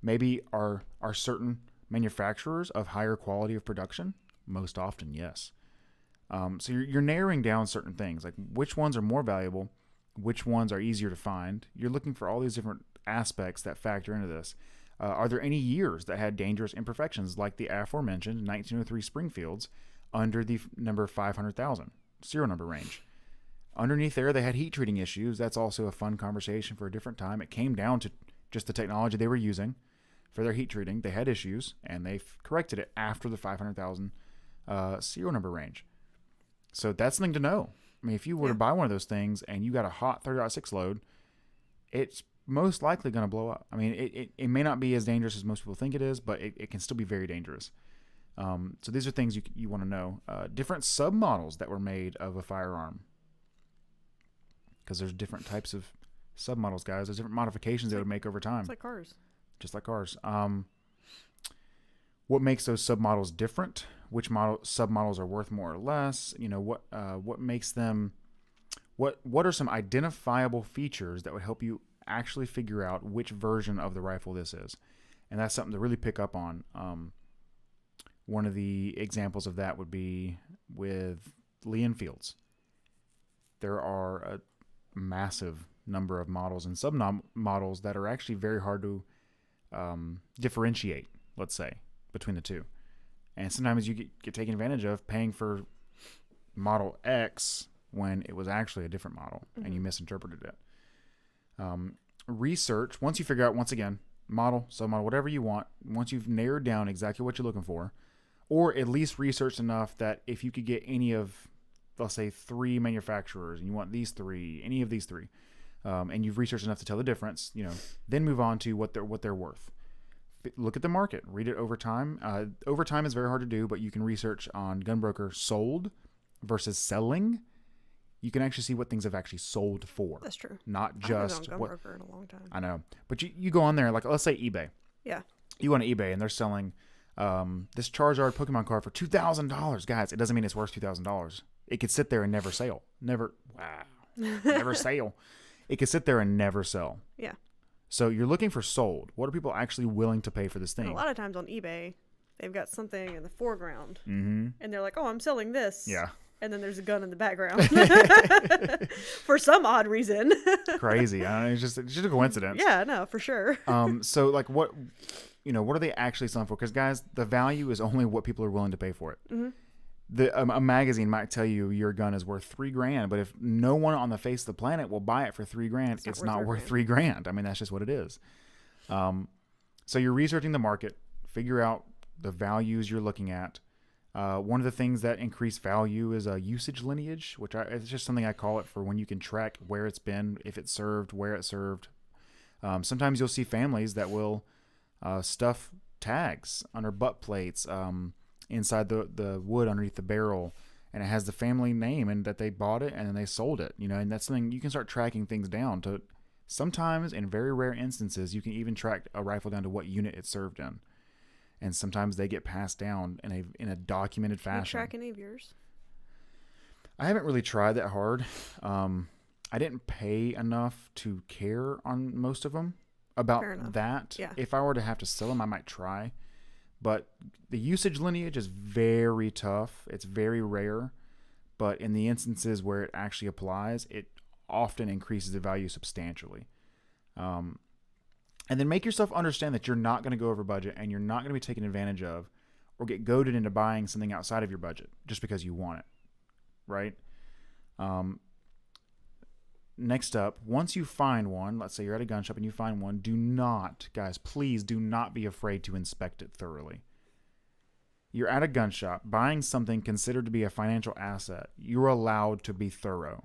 Maybe are certain manufacturers of higher quality of production? Most often, yes. So you're narrowing down certain things, like which ones are more valuable, which ones are easier to find. You're looking for all these different aspects that factor into this. Are there any years that had dangerous imperfections, like the aforementioned 1903 Springfields under the number 500,000 serial number range? Underneath there, they had heat treating issues. That's also a fun conversation for a different time. It came down to just the technology they were using for their heat treating. They had issues, and they corrected it after the 500,000 serial number range. So that's something to know. I mean, if you were to buy one of those things and you got a hot 30.6 load, it's most likely going to blow up. I mean, it may not be as dangerous as most people think it is, but it can still be very dangerous. So these are things you want to know. Different submodels that were made of a firearm, because there's different types of submodels, guys. There's different modifications they would make over time. It's like cars. Just like cars. What makes those submodels different? Which submodels are worth more or less? You know, what makes them? What are some identifiable features that would help you actually figure out which version of the rifle this is? And that's something to really pick up on. One of the examples of that would be with Fields. There are a massive number of models and sub-models that are actually very hard to differentiate, let's say, between the two. And sometimes you get taken advantage of paying for model X when it was actually a different model, and you misinterpreted it. Research, once you figure out, once again, model, submodel, whatever you want, once you've narrowed down exactly what you're looking for, or at least researched enough that if you could get any of, let's say, 3 manufacturers, and you want these 3, any of these 3, and you've researched enough to tell the difference, then move on to what they're worth. Look at the market, read it over time. Over time is very hard to do, but you can research on Gunbroker sold versus selling. You can actually see what things have actually sold for. That's true. Not just I haven't been on Gunbroker in a long time. I know, but you go on there, like let's say eBay. Yeah. You go on eBay and they're selling this Charizard Pokemon card for $2,000, guys. It doesn't mean it's worth $2,000. It could sit there and never sell. Never sell. It could sit there and never sell. Yeah. So you're looking for sold. What are people actually willing to pay for this thing? And a lot of times on eBay, they've got something in the foreground, and they're like, "Oh, I'm selling this." Yeah. And then there's a gun in the background for some odd reason. Crazy. I don't know, it's just a coincidence. Yeah, no, for sure. So like what are they actually selling for? Because guys, the value is only what people are willing to pay for it. Mm-hmm. A magazine might tell you your gun is worth $3,000, but if no one on the face of the planet will buy it for $3,000, it's not worth $3,000. I mean, that's just what it is. So you're researching the market, figure out the values you're looking at. One of the things that increase value is a usage lineage, which it's just something I call it for when you can track where it's been, if it served, where it served. Sometimes you'll see families that will stuff tags under butt plates, inside the wood underneath the barrel, and it has the family name and that they bought it and then they sold it, and that's something you can start tracking things down to. Sometimes, in very rare instances, you can even track a rifle down to what unit it served in, and sometimes they get passed down in a documented fashion. Can you track any of yours? I haven't really tried that hard. I didn't pay enough to care on most of them about that. Yeah. If I were to have to sell them, I might try. But the usage lineage is very tough. It's very rare. But in the instances where it actually applies, it often increases the value substantially. And then make yourself understand that you're not going to go over budget and you're not going to be taken advantage of or get goaded into buying something outside of your budget just because you want it. right? Next up, once you find one, let's say you're at a gun shop and you find one, do not, guys, please do not be afraid to inspect it thoroughly. You're at a gun shop buying something considered to be a financial asset. You're allowed to be thorough.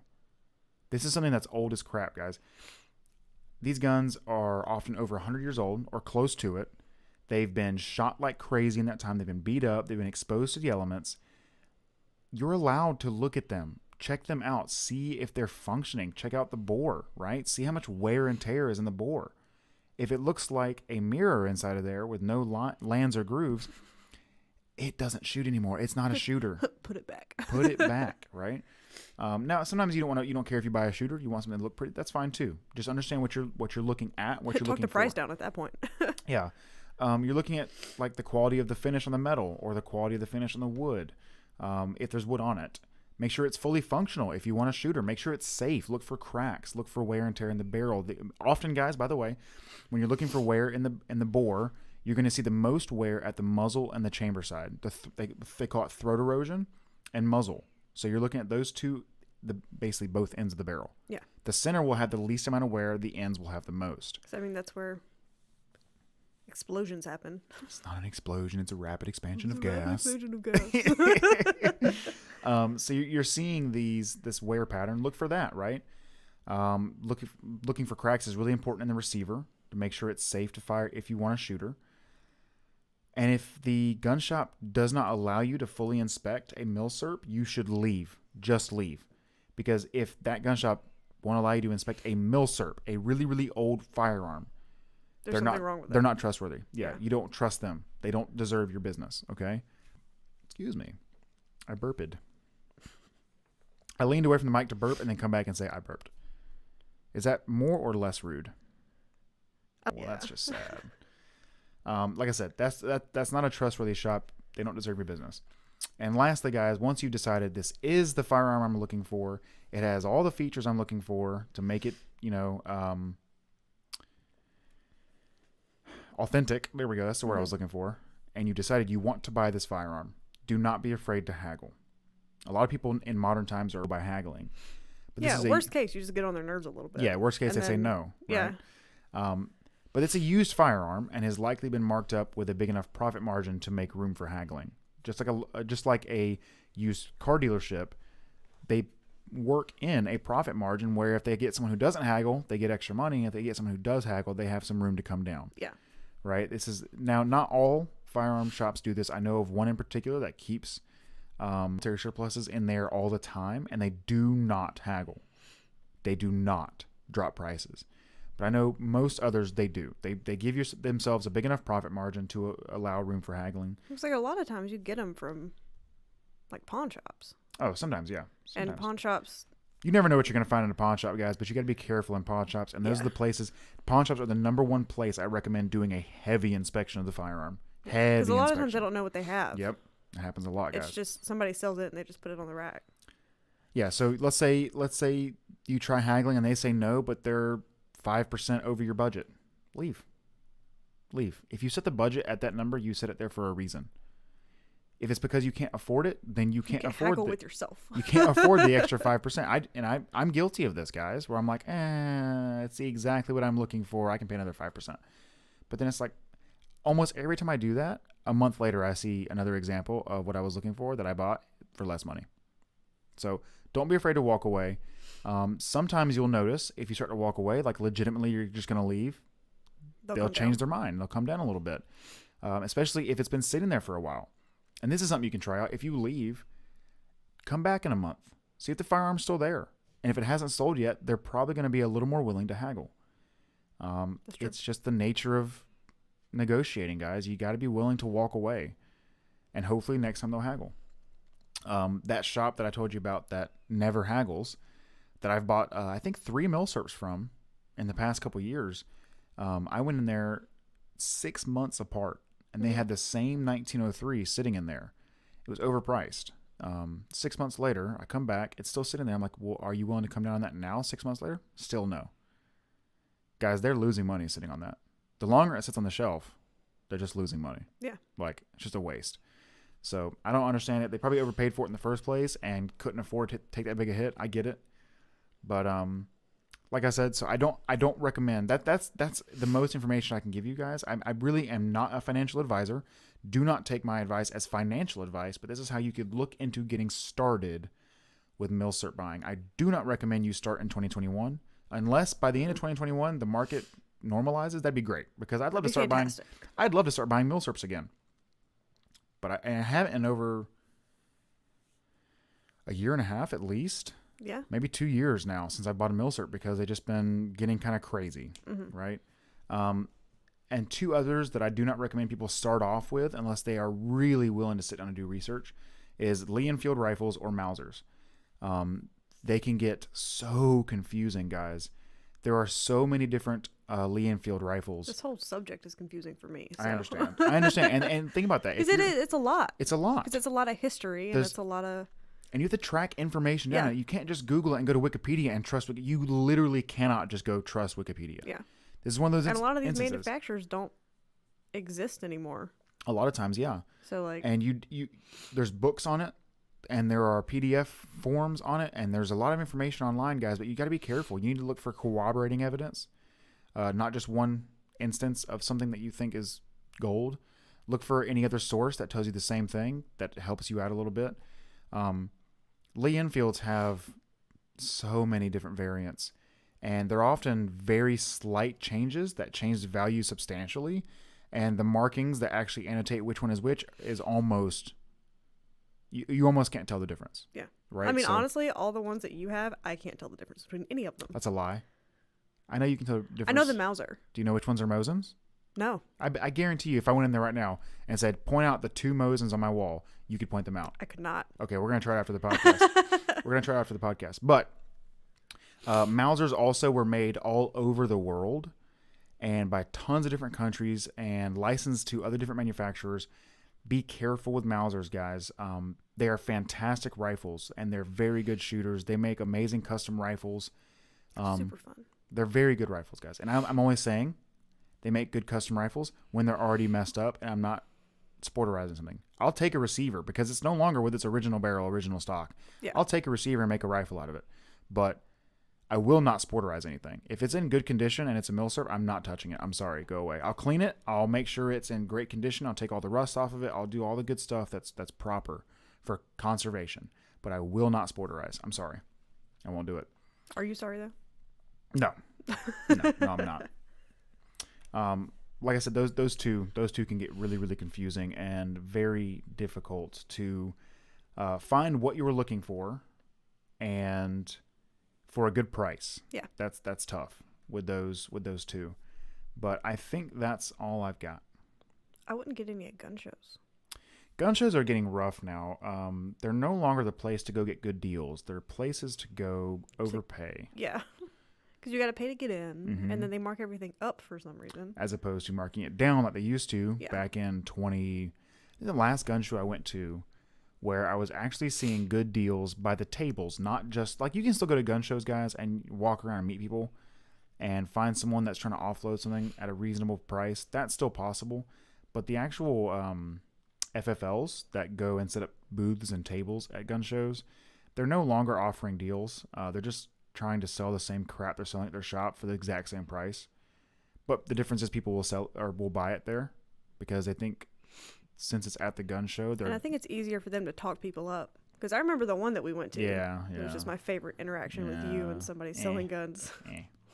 This is something that's old as crap, guys. These guns are often over 100 years old or close to it. They've been shot like crazy in that time. They've been beat up. They've been exposed to the elements. You're allowed to look at them. Check them out. See if they're functioning. Check out the bore, right? See how much wear and tear is in the bore. If it looks like a mirror inside of there with no lands or grooves, it doesn't shoot anymore. It's not a shooter. Put it back. Put it back, right? Now, sometimes you don't care if you buy a shooter. You want something to look pretty. That's fine too. Just understand what you're looking at. What you're looking for. Talk the price down at that point. Yeah, you're looking at like the quality of the finish on the metal or the quality of the finish on the wood. If there's wood on it. Make sure it's fully functional. If you want a shooter, make sure it's safe. Look for cracks. Look for wear and tear in the barrel. Often, guys, by the way, when you're looking for wear in the bore, you're going to see the most wear at the muzzle and the chamber side. They call it throat erosion and muzzle. So you're looking at those two, basically both ends of the barrel. Yeah. The center will have the least amount of wear. The ends will have the most. I mean, that's where explosions happen. It's not an explosion. It's a rapid expansion of gas. So you're seeing this wear pattern. Look for that, right? Looking for cracks is really important in the receiver to make sure it's safe to fire if you want a shooter. And if the gun shop does not allow you to fully inspect a milsurp, you should leave. Just leave. Because if that gun shop won't allow you to inspect a milsurp, a really, really old firearm, There's something wrong with it. They're not trustworthy. Yeah, you don't trust them. They don't deserve your business, okay? Excuse me. I burped. I leaned away from the mic to burp and then come back and say I burped. Is that more or less rude? Well, that's just sad. Like I said, that's not a trustworthy shop. They don't deserve your business. And lastly, guys, once you've decided this is the firearm I'm looking for, it has all the features I'm looking for to make it, authentic. There we go. That's the word I was looking for. And you decided you want to buy this firearm. Do not be afraid to haggle. A lot of people in modern times are by haggling. But worst case, you just get on their nerves a little bit. Yeah, worst case, they say no. Right? Yeah. But it's a used firearm and has likely been marked up with a big enough profit margin to make room for haggling. Just like a used car dealership, they work in a profit margin where if they get someone who doesn't haggle, they get extra money. If they get someone who does haggle, they have some room to come down. Yeah. Right? This is now not all firearm shops do this. I know of one in particular that keeps military surpluses in there all the time, and they do not haggle. They do not drop prices. But I know most others, they do. They give themselves a big enough profit margin to allow room for haggling. It's like a lot of times you get them from like pawn shops. Oh, sometimes, yeah. Sometimes. And pawn shops. You never know what you're going to find in a pawn shop, guys, but you got to be careful in pawn shops. And those are the places. Pawn shops are the number one place I recommend doing a heavy inspection of the firearm. Heavy Because a lot of times they don't know what they have. Yep. It happens a lot, guys. It's just somebody sells it and they just put it on the rack. Yeah, so let's say you try haggling and they say no, but they're 5% over your budget. Leave. If you set the budget at that number, you set it there for a reason. If it's because you can't afford it, then you can't afford haggle with yourself. You can't afford the extra 5%. I'm guilty of this, guys, where I'm like, it's exactly what I'm looking for. I can pay another 5%. But then it's like almost every time I do that, a month later I see another example of what I was looking for that I bought for less money. So don't be afraid to walk away. Sometimes you'll notice if you start to walk away, like legitimately you're just going to leave, they'll change their mind. They'll come down a little bit, especially if it's been sitting there for a while. And this is something you can try out. If you leave, come back in a month. See if the firearm's still there. And if it hasn't sold yet, they're probably going to be a little more willing to haggle. It's just the nature of negotiating, guys. You got to be willing to walk away. And hopefully next time they'll haggle. That shop that I told you about that never haggles, that I've bought, I think 3 milsurps from in the past couple years. I went in there 6 months apart. And they had the same 1903 sitting in there. It was overpriced. 6 months later, I come back. It's still sitting there. I'm like, well, are you willing to come down on that now 6 months later? Still no. Guys, they're losing money sitting on that. The longer it sits on the shelf, they're just losing money. Yeah. Like, it's just a waste. So I don't understand it. They probably overpaid for it in the first place and couldn't afford to take that big a hit. I get it. But like I said, so I don't recommend that. That's the most information I can give you guys. I really am not a financial advisor. Do not take my advice as financial advice, but this is how you could look into getting started with milsurp buying. I do not recommend you start in 2021 unless by the end of 2021 the market normalizes. That'd be great because I'd love to start buying. I'd love to start buying milsurps again, but I haven't in over a year and a half at least. Yeah. Maybe 2 years now since I bought a milsurp because they've just been getting kind of crazy, right? And two others that I do not recommend people start off with unless they are really willing to sit down and do research is Lee Enfield rifles or Mausers. They can get so confusing, guys. There are so many different Lee Enfield rifles. This whole subject is confusing for me. So. I understand. And think about that. Because it's a lot. It's a lot. Because it's a lot of history and it's a lot of... And you have to track information down. Yeah. You can't just Google it and go to Wikipedia and trust Wikipedia. You literally cannot just go trust Wikipedia. Yeah. This is one of those And a lot of these instances. manufacturers don't exist anymore. A lot of times, yeah. So like... And you there's books on it, and there are PDF forms on it, and there's a lot of information online, guys, but you got to be careful. You need to look for corroborating evidence, not just one instance of something that you think is gold. Look for any other source that tells you the same thing that helps you out a little bit. Lee Enfields have so many different variants, and they're often very slight changes that change the value substantially, and the markings that actually annotate which one is which is almost you almost can't tell the difference. Yeah. Right? I mean, honestly, all the ones that you have, I can't tell the difference between any of them. That's a lie. I know you can tell the difference. I know the Mauser. Do you know which ones are Mosins? No. I guarantee you, if I went in there right now and said, point out the 2 Mosins on my wall, you could point them out. I could not. Okay, we're going to try it after the podcast. But Mausers also were made all over the world and by tons of different countries and licensed to other different manufacturers. Be careful with Mausers, guys. They are fantastic rifles, and they're very good shooters. They make amazing custom rifles. Super fun. They're very good rifles, guys. And I'm always saying they make good custom rifles when they're already messed up, and I'm not sporterizing something. I'll take a receiver because it's no longer with its original barrel, original stock. Yeah. I'll take a receiver and make a rifle out of it. But I will not sporterize anything. If it's in good condition and it's a milsurp, I'm not touching it. I'm sorry. Go away. I'll clean it. I'll make sure it's in great condition. I'll take all the rust off of it. I'll do all the good stuff that's proper for conservation. But I will not sporterize. I'm sorry. I won't do it. Are you sorry, though? No. No, I'm not. Like I said, those two can get really, really confusing and very difficult to find what you were looking for and for a good price. Yeah. That's tough with those two. But I think that's all I've got. I wouldn't get any at gun shows. Gun shows are getting rough now. They're no longer the place to go get good deals. They're places to go overpay. Yeah. Because you got to pay to get in, and then they mark everything up for some reason. As opposed to marking it down like they used to back in the last gun show I went to, where I was actually seeing good deals by the tables, not just like you can still go to gun shows, guys, and walk around and meet people and find someone that's trying to offload something at a reasonable price. That's still possible. But the actual FFLs that go and set up booths and tables at gun shows, they're no longer offering deals. They're just trying to sell the same crap they're selling at their shop for the exact same price. But the difference is people will sell or will buy it there because they think since it's at the gun show, and I think it's easier for them to talk people up. Because I remember the one that we went to. Yeah. It was just my favorite interaction with you and somebody selling guns.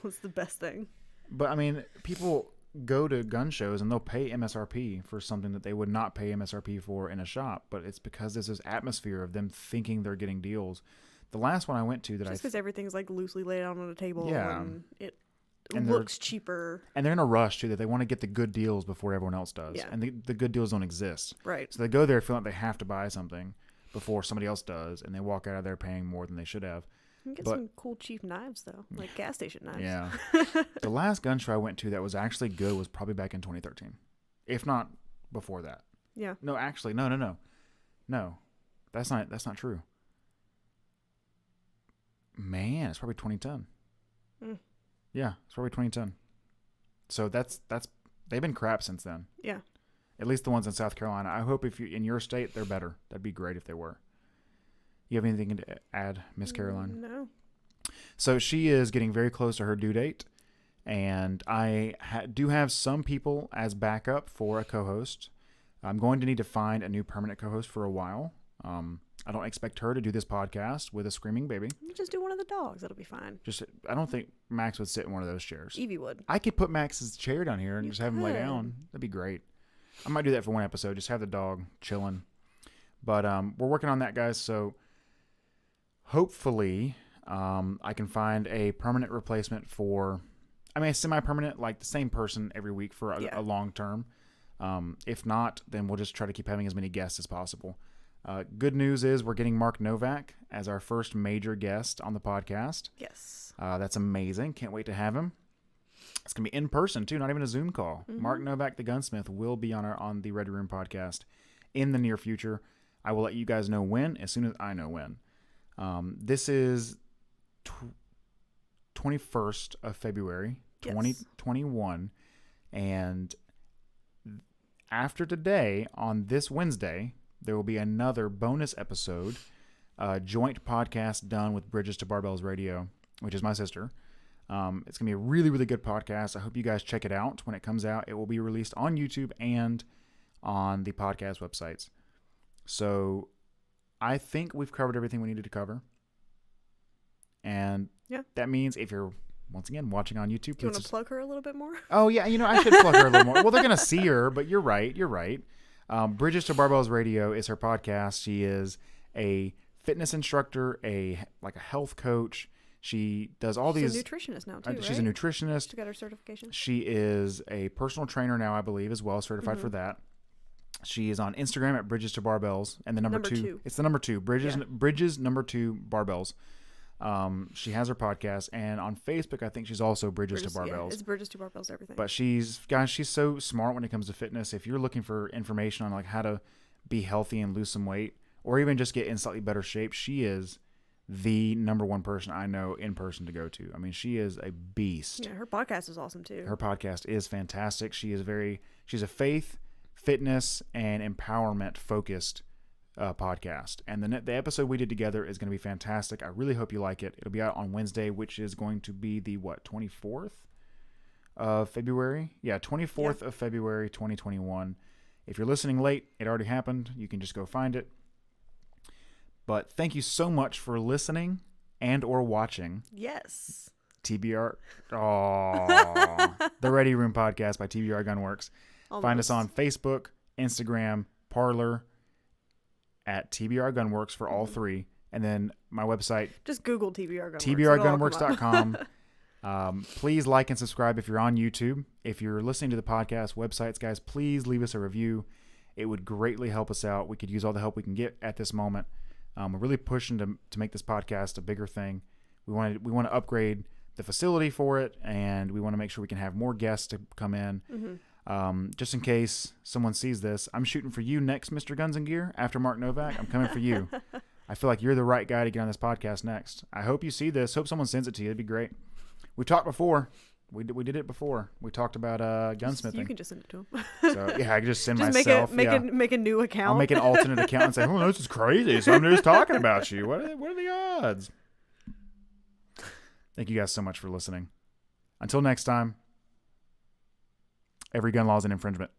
Was the best thing. But I mean, people go to gun shows and they'll pay MSRP for something that they would not pay MSRP for in a shop. But it's because there's this atmosphere of them thinking they're getting deals. The last one I went to just because everything's like loosely laid out on a table and it and looks cheaper. And they're in a rush too, that they want to get the good deals before everyone else does. Yeah. And the good deals don't exist. Right. So they go there feeling like they have to buy something before somebody else does, and they walk out of there paying more than they should have. You can get some cool cheap knives though, like gas station knives. Yeah. The last gun show I went to that was actually good was probably back in 2013, if not before that. Yeah. No, actually, no. That's not true. Man, it's probably 2010. Yeah, it's probably 2010. So that's they've been crap since then. Yeah. At least the ones in South Carolina. I hope if you in your state, they're better. That'd be great if they were. You have anything to add, Miss Caroline? No. So she is getting very close to her due date, and I do have some people as backup for a co-host. I'm going to need to find a new permanent co-host for a while. I don't expect her to do this podcast with a screaming baby. You just do one of the dogs. It'll be fine. I don't think Max would sit in one of those chairs. Evie would. I could put Max's chair down here and just have him lay down. That'd be great. I might do that for one episode. Just have the dog chilling. But we're working on that, guys. So hopefully I can find a permanent replacement for, a semi-permanent, like the same person every week for a long term. If not, then we'll just try to keep having as many guests as possible. Good news is we're getting Mark Novak as our first major guest on the podcast. Yes. That's amazing. Can't wait to have him. It's going to be in person, too, not even a Zoom call. Mm-hmm. Mark Novak, the gunsmith, will be on the Ready Room podcast in the near future. I will let you guys know when, as soon as I know when. This is 21st of February, 2021. And after today, on this Wednesday, there will be another bonus episode, joint podcast done with Bridges to Barbells Radio, which is my sister. It's going to be a really, really good podcast. I hope you guys check it out when it comes out. It will be released on YouTube and on the podcast websites. So I think we've covered everything we needed to cover. And that means if you're, once again, watching on YouTube. Do you want to plug her a little bit more? Oh, yeah. I should plug her a little more. Well, they're going to see her, but you're right. Bridges to Barbells Radio is her podcast. She is a fitness instructor, a health coach. She does all these. She's a nutritionist now, too, right? She's a nutritionist. She got her certification. She is a personal trainer now, I believe, as well, certified for that. She is on Instagram at Bridges to Barbells, and the number two. It's the number 2. Bridges number 2 Barbells. She has her podcast, and on Facebook, I think she's also Bridges to Barbells. Yeah, it's Bridges to Barbells everything. But she's so smart when it comes to fitness. If you're looking for information on how to be healthy and lose some weight, or even just get in slightly better shape, she is the number one person I know in person to go to. She is a beast. Yeah, her podcast is awesome too. Her podcast is fantastic. She's a faith, fitness, and empowerment focused podcast. And the episode we did together is going to be fantastic. I really hope you like it. It'll be out on Wednesday, which is going to be the 24th of February? Yeah, 24th of February, 2021. If you're listening late, it already happened. You can just go find it. But thank you so much for listening and or watching. Yes. TBR. The Ready Room Podcast by TBR Gunworks. Almost. Find us on Facebook, Instagram, Parler, at TBR Gunworks for all three. And then my website. Just Google TBR Gunworks. TBRgunworks.com. Please like and subscribe if you're on YouTube. If you're listening to the podcast websites, guys, please leave us a review. It would greatly help us out. We could use all the help we can get at this moment. We're really pushing to make this podcast a bigger thing. We want to upgrade the facility for it, and we want to make sure we can have more guests to come in. Just in case someone sees this, I'm shooting for you next, Mr. Guns and Gear. After Mark Novak, I'm coming for you. I feel like you're the right guy to get on this podcast next. I hope you see this. Hope someone sends it to you. It'd be great. We talked before. We did it before. We talked about gunsmithing. You can just send it to him. So yeah, I can just send myself. Make a new account. I'll make an alternate account and say, "Oh, this is crazy." So I'm just talking about you. What are the odds? Thank you guys so much for listening. Until next time, every gun law is an infringement.